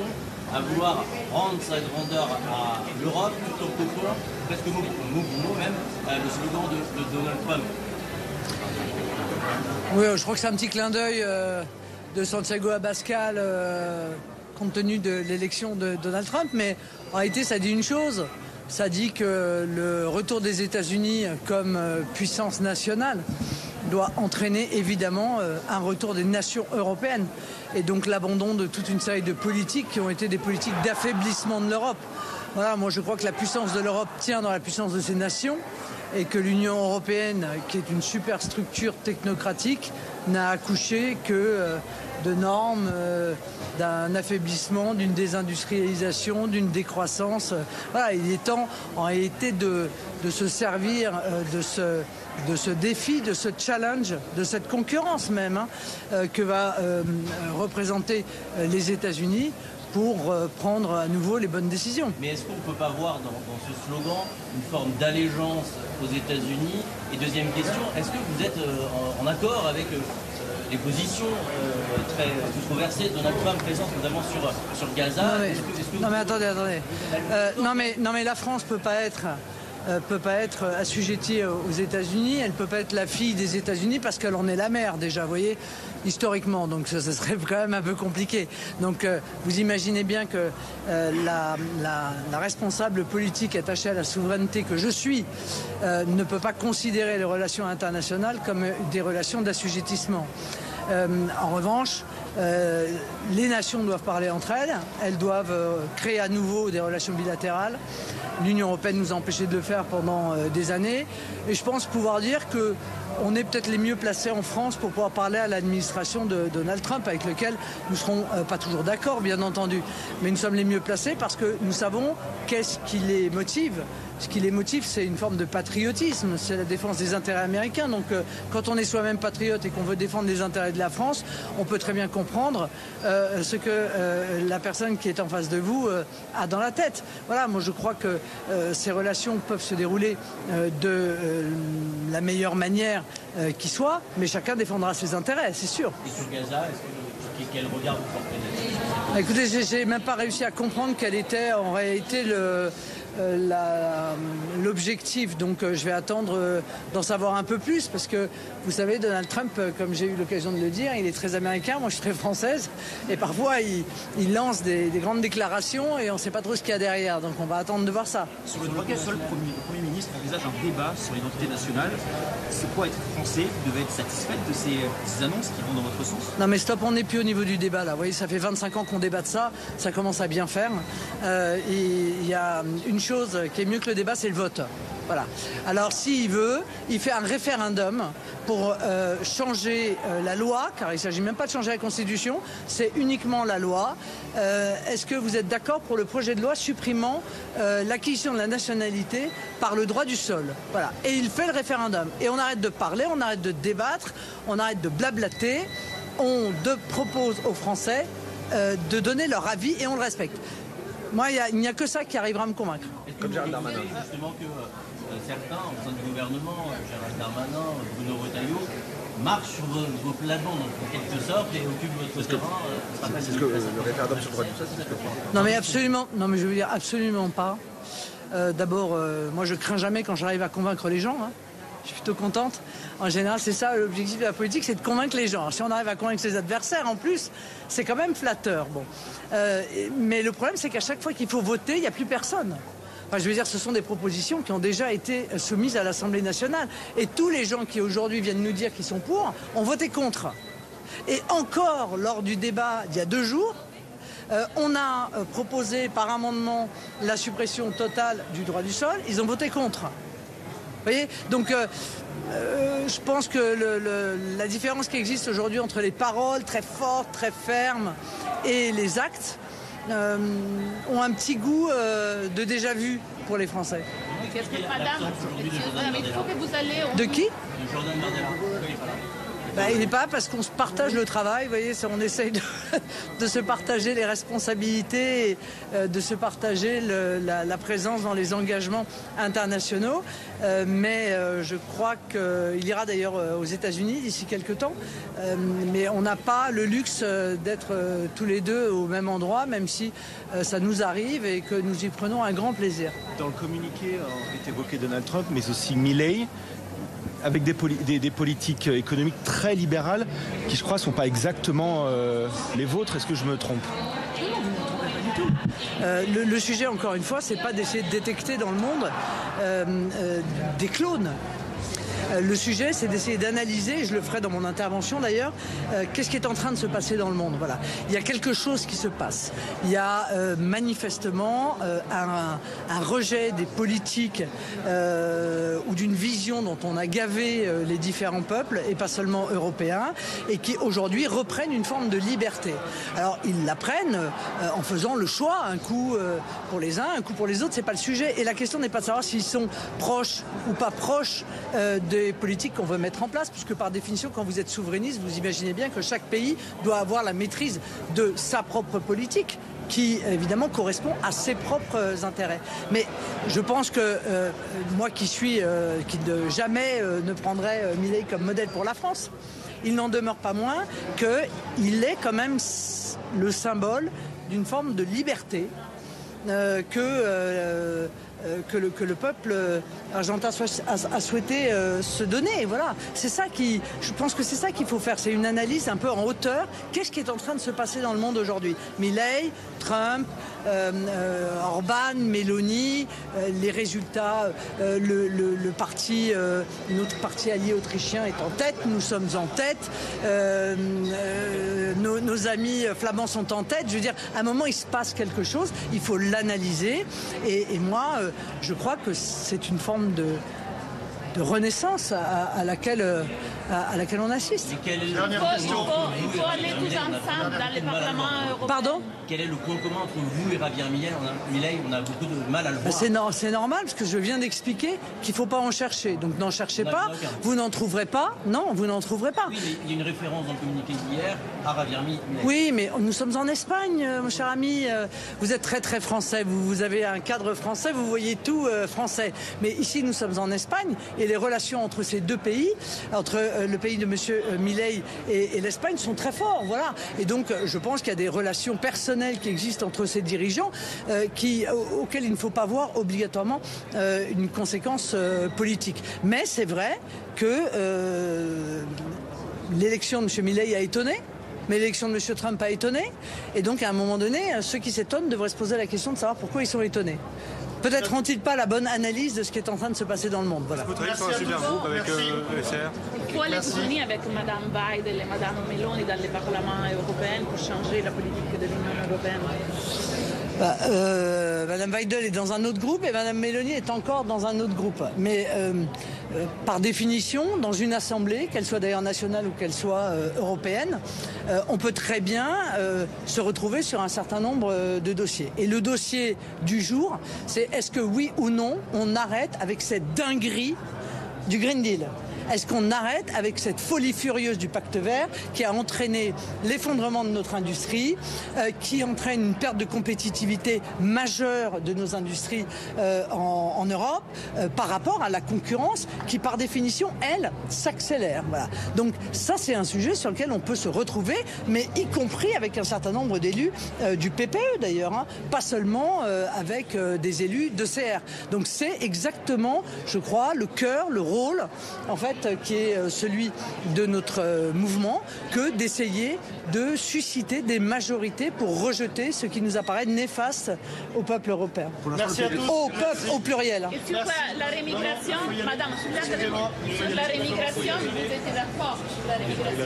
l'impression à vouloir rendre sa grandeur à l'Europe plutôt qu'au point, presque mot pour mot même, le slogan de Donald Trump. Oui, je crois que c'est un petit clin d'œil de Santiago Abascal compte tenu de l'élection de Donald Trump, mais en réalité ça dit une chose, ça dit que le retour des États-Unis comme puissance nationale doit entraîner évidemment un retour des nations européennes et donc l'abandon de toute une série de politiques qui ont été des politiques d'affaiblissement de l'Europe. Voilà, moi je crois que la puissance de l'Europe tient dans la puissance de ses nations et que l'Union européenne, qui est une superstructure technocratique, n'a accouché que de normes, d'un affaiblissement, d'une désindustrialisation, d'une décroissance. Voilà, il est temps en réalité de se servir de ce défi, de ce challenge, de cette concurrence même que va représenter les États-Unis pour prendre à nouveau les bonnes décisions. Mais est-ce qu'on ne peut pas voir dans ce slogan une forme d'allégeance aux États-Unis? Et deuxième question, est-ce que vous êtes en accord avec les positions très controversées de Donald Trump présentes notamment sur Gaza? Non mais attendez. Non mais la France peut pas être assujettie aux États-Unis, elle peut pas être la fille des États-Unis parce qu'elle en est la mère déjà, vous voyez, historiquement, donc ça serait quand même un peu compliqué. Donc vous imaginez bien que la responsable politique attachée à la souveraineté que je suis ne peut pas considérer les relations internationales comme des relations d'assujettissement. En revanche, les nations doivent parler entre elles doivent créer à nouveau des relations bilatérales. L'Union européenne nous a empêchés de le faire pendant des années et je pense pouvoir dire que on est peut-être les mieux placés en France pour pouvoir parler à l'administration de Donald Trump, avec lequel nous ne serons pas toujours d'accord, bien entendu. Mais nous sommes les mieux placés parce que nous savons qu'est-ce qui les motive. Ce qui les motive, c'est une forme de patriotisme, c'est la défense des intérêts américains. Donc quand on est soi-même patriote et qu'on veut défendre les intérêts de la France, on peut très bien comprendre ce que la personne qui est en face de vous a dans la tête. Voilà, moi je crois que ces relations peuvent se dérouler de la meilleure manière qui soit, mais chacun défendra ses intérêts, c'est sûr. Et sur Gaza, quel regard vous portez? Écoutez, j'ai même pas réussi à comprendre quel était en réalité l'objectif, donc je vais attendre d'en savoir un peu plus parce que vous savez, Donald Trump, comme j'ai eu l'occasion de le dire, il est très américain, moi je suis très française et parfois il lance des grandes déclarations et on ne sait pas trop ce qu'il y a derrière, donc on va attendre de voir ça. Sur le paquet, seul le Premier ministre envisage un débat sur l'identité nationale. C'est quoi être français? Vous devez être satisfaite de ces annonces qui vont dans votre sens? Non mais stop, on n'est plus au niveau du débat là, vous voyez, ça fait 25 ans qu'on débat de ça, ça commence à bien faire. Il y a une chose qui est mieux que le débat, c'est le vote. Voilà. Alors s'il veut, il fait un référendum pour changer la loi, car il ne s'agit même pas de changer la Constitution, c'est uniquement la loi. Est-ce que vous êtes d'accord pour le projet de loi supprimant l'acquisition de la nationalité par le droit du sol? Voilà. Et il fait le référendum. Et on arrête de parler, on arrête de débattre, on arrête de blablater, on propose aux Français de donner leur avis et on le respecte. Moi, il n'y a que ça qui arrivera à me convaincre. Comme Gérald Darmanin. Justement que certains, au sein du gouvernement, Gérald Darmanin, Bruno Retailleau, marchent sur vos plates-bandes en quelque sorte et occupent votre terrain. C'est ce que le référendum sur le droit du sol, c'est ce que Non mais absolument, non mais je veux dire absolument pas. D'abord, moi je crains jamais quand j'arrive à convaincre les gens. Je suis plutôt contente. En général, c'est ça l'objectif de la politique, c'est de convaincre les gens. Alors, si on arrive à convaincre ses adversaires, en plus, c'est quand même flatteur. Bon. Mais le problème, c'est qu'à chaque fois qu'il faut voter, il n'y a plus personne. Enfin, je veux dire, ce sont des propositions qui ont déjà été soumises à l'Assemblée nationale. Et tous les gens qui aujourd'hui viennent nous dire qu'ils sont pour, ont voté contre. Et encore, lors du débat il y a 2 jours, on a proposé par amendement la suppression totale du droit du sol. Ils ont voté contre. Vous voyez, donc je pense que la différence qui existe aujourd'hui entre les paroles très fortes, très fermes et les actes ont un petit goût de déjà-vu pour les Français. Madame, il faut que vous allez... De qui? De Jordan Bardella. Il n'est pas parce qu'on se partage le travail, vous voyez, on essaye de se partager les responsabilités, et, de se partager la présence dans les engagements internationaux. Mais je crois qu'il ira d'ailleurs aux États-Unis d'ici quelques temps. Mais on n'a pas le luxe d'être tous les deux au même endroit, même si ça nous arrive et que nous y prenons un grand plaisir. Dans le communiqué est évoqué Donald Trump, mais aussi Milei, avec des politiques économiques très libérales qui, je crois, ne sont pas exactement les vôtres. Est-ce que je me trompe ? Le sujet, encore une fois, c'est pas d'essayer de détecter dans le monde des clones. Le sujet, c'est d'essayer d'analyser, et je le ferai dans mon intervention d'ailleurs, qu'est-ce qui est en train de se passer dans le monde. Voilà. Il y a quelque chose qui se passe. Il y a manifestement un rejet des politiques ou d'une vision dont on a gavé les différents peuples, et pas seulement européens, et qui aujourd'hui reprennent une forme de liberté. Alors ils la prennent en faisant le choix, un coup pour les uns, un coup pour les autres, c'est pas le sujet. Et la question n'est pas de savoir s'ils sont proches ou pas proches des politiques qu'on veut mettre en place, puisque par définition, quand vous êtes souverainiste, vous imaginez bien que chaque pays doit avoir la maîtrise de sa propre politique, qui évidemment correspond à ses propres intérêts. Mais je pense que moi qui jamais ne prendrais Milei comme modèle pour la France, il n'en demeure pas moins qu'il est quand même le symbole d'une forme de liberté que le peuple argentin a souhaité se donner. Voilà. Je pense que c'est ça qu'il faut faire. C'est une analyse un peu en hauteur. Qu'est-ce qui est en train de se passer dans le monde aujourd'hui ? Milei, Trump, Orban, Meloni, les résultats, notre parti allié autrichien est en tête, nous sommes en tête, nos amis flamands sont en tête. Je veux dire, à un moment, il se passe quelque chose, il faut l'analyser. Et moi, je crois que c'est une forme de renaissance à laquelle on assiste. Il faut aller tous ensemble dans le Parlement européen. Pardon ? Quel est le point commun entre vous et Javier Milei ? On a beaucoup de mal à le voir. C'est normal, parce que je viens d'expliquer qu'il ne faut pas en chercher. Donc n'en cherchez pas, vous n'en trouverez pas. Non, vous n'en trouverez pas. Oui, mais il y a une référence dans le communiqué d'hier à Javier Milei. Oui, mais nous sommes en Espagne, mon cher ami. Vous êtes très très français, vous avez un cadre français, vous voyez tout français. Mais ici, nous sommes en Espagne, et les relations entre ces deux pays, entre le pays de M. Milei et l'Espagne, sont très fortes. Voilà. Et donc, je pense qu'il y a des relations personnelles qui existent entre ces dirigeants auxquelles il ne faut pas voir obligatoirement une conséquence politique. Mais c'est vrai que l'élection de M. Milei a étonné. Mais l'élection de M. Trump a étonné. Et donc, à un moment donné, ceux qui s'étonnent devraient se poser la question de savoir pourquoi ils sont étonnés. Peut-être ont-ils pas la bonne analyse de ce qui est en train de se passer dans le monde. Voilà. Vous travaillez sur un super groupe avec ECR. Il faut aller s'unir avec Mme Biden et Mme Meloni dans le Parlement européen pour changer la politique de l'Union européenne. Mme Biden est dans un autre groupe et Mme Meloni est encore dans un autre groupe. Mais par définition, dans une assemblée, qu'elle soit d'ailleurs nationale ou qu'elle soit européenne, on peut très bien se retrouver sur un certain nombre de dossiers. Et le dossier du jour, c'est est-ce que oui ou non, on arrête avec cette dinguerie du Green Deal ? Est-ce qu'on arrête avec cette folie furieuse du pacte vert qui a entraîné l'effondrement de notre industrie, qui entraîne une perte de compétitivité majeure de nos industries en Europe par rapport à la concurrence qui, par définition, elle, s'accélère. Voilà. Donc ça, c'est un sujet sur lequel on peut se retrouver, mais y compris avec un certain nombre d'élus du PPE d'ailleurs, hein, pas seulement avec des élus de CR. Donc c'est exactement, je crois, le cœur, le rôle, en fait, qui est celui de notre mouvement, que d'essayer de susciter des majorités pour rejeter ce qui nous apparaît néfaste au peuple européen. Merci à tous. Au peuple au pluriel. Et sur la rémigration, madame, sur la rémigration, vous êtes d'accord sur la rémigration ?